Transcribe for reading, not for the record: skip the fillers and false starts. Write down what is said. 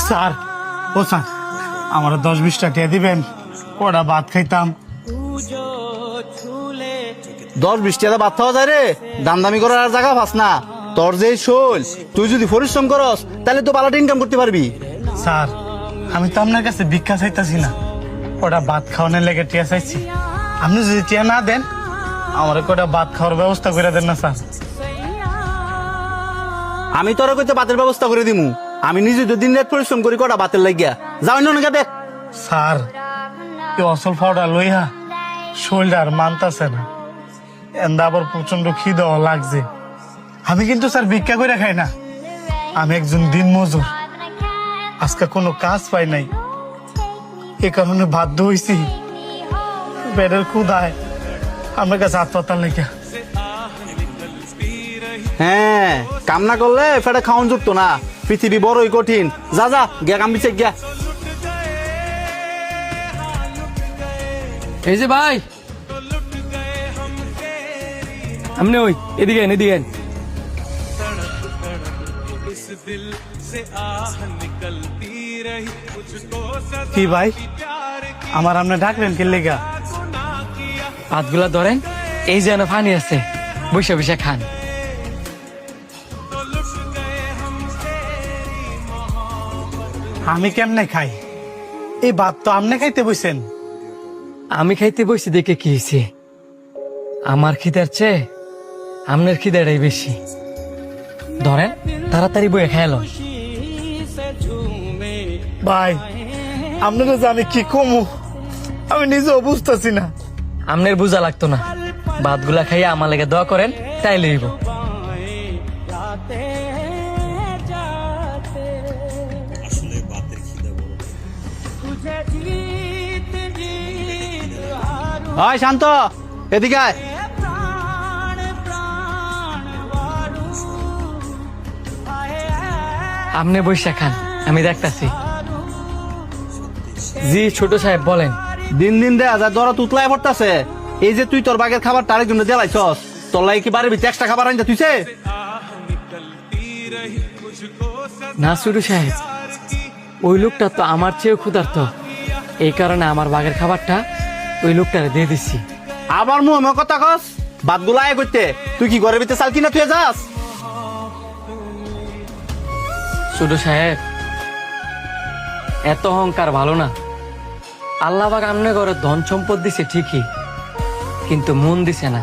Sir, ও sir, আমার 10-20 টাকা দিবেন, ওরা ভাত খাইতাম। 10-20 টাকা ভাত খাওয়া যায় রে? দাম দামি করার আর জায়গা পাস না। তোর যে শৈল, তুই যদি পরিশ্রম করস তাহলে তো পালাটা ইনকাম করতে পারবি। স্যার, আমি তো আপনার কাছে ভিক্ষা চাইতাছি না, ওটা ভাত খাওয়ানোর লেগে টিয়া চাইছি। আপনি যদি টিয়া না দেন, আমার কটা ভাত খাওয়ার ব্যবস্থা করে দেন না স্যার। আমি তোর কইতে ভাতের ব্যবস্থা করে দিমু। আমি নিজে তো দিন রাত পরিশ্রম করি কটা ভাতের লাগিয়া। যাও অন্য দেখ। স্যার, এই অসল ফাওটা লইয়া শরীরটা আর মানতাছে না, এন্দা আবার প্রচন্ড খিদাও লাগছে। আমি কিন্তু স্যার ভিক্ষা করে খাই না, আমি একজন দিন মজুর। আজকে কোনো কাজ পাই নাই, এ কারণে বাধ্য হইছি পেটের ক্ষুধায় আমার কাছে হাত পাতার লেগে। হ্যাঁ, কাম না করলে ফেটে খাওয়ান যুক্ত না। পৃথিবী বড়ই কঠিন। যা যা গিয়া কাম বিছে গিয়া। এই যে ভাই, আপনি ওই এদিকে এদিকে। কি ভাই, আমার আপনি ডাকলেন কি লেগা? হাতগুলা ধরেন, এই যেন পানি আছে, বসে বসে খান। আমি কেমনে খাই? এই ভাত তো আপনি খাইতে বসেন। আমি খাইতে বসি দেখে কি হয়েছে? আমার খিদার চেয়ে আপনার খিদাটাই বেশি। ধরেন, তাড়াতাড়ি বয়ে খেয়াল। ভাই, আপনারা জানি কি কমু, আমি নিজেও বুঝতেছি না। আপনার বোঝা লাগতো না, ভাতগুলা খাইয়া আমার লেগে দোয়া করেন, তাই লইব। হয় শান্ত, এদিকে আয়। আপনি বসে খান, আমি দেখতাছি। জি ছোট সাহেব বলেন। দিন দিন দেখা যায় দরা তুতলায় পড়তাছে। এই যে তুই তোর বাগের খাবার তার জন্য দেলাইছস, তোর লাগে কি বাড়ির ভিতরে এক্সট্রা খাবার আনতে তুইছে? না ছোট সাহেব, ওই লোকটা তো আমার চেয়েও ক্ষুধার্ত, এই কারণে আমার বাগের খাবারটা ওই লোকটারে দিয়ে দিচ্ছি। আবার মুখ কথা কস? ভাতগুলো আয় করতে তুই কি ঘরের ভিতরে চাল কিনা তুই যাস? ছোট সাহেব, এত অহংকার ভালো না। আল্লাহ পাক আমনে ঘরে ধন সম্পদ দিছে ঠিকই, কিন্তু মন দিছে না।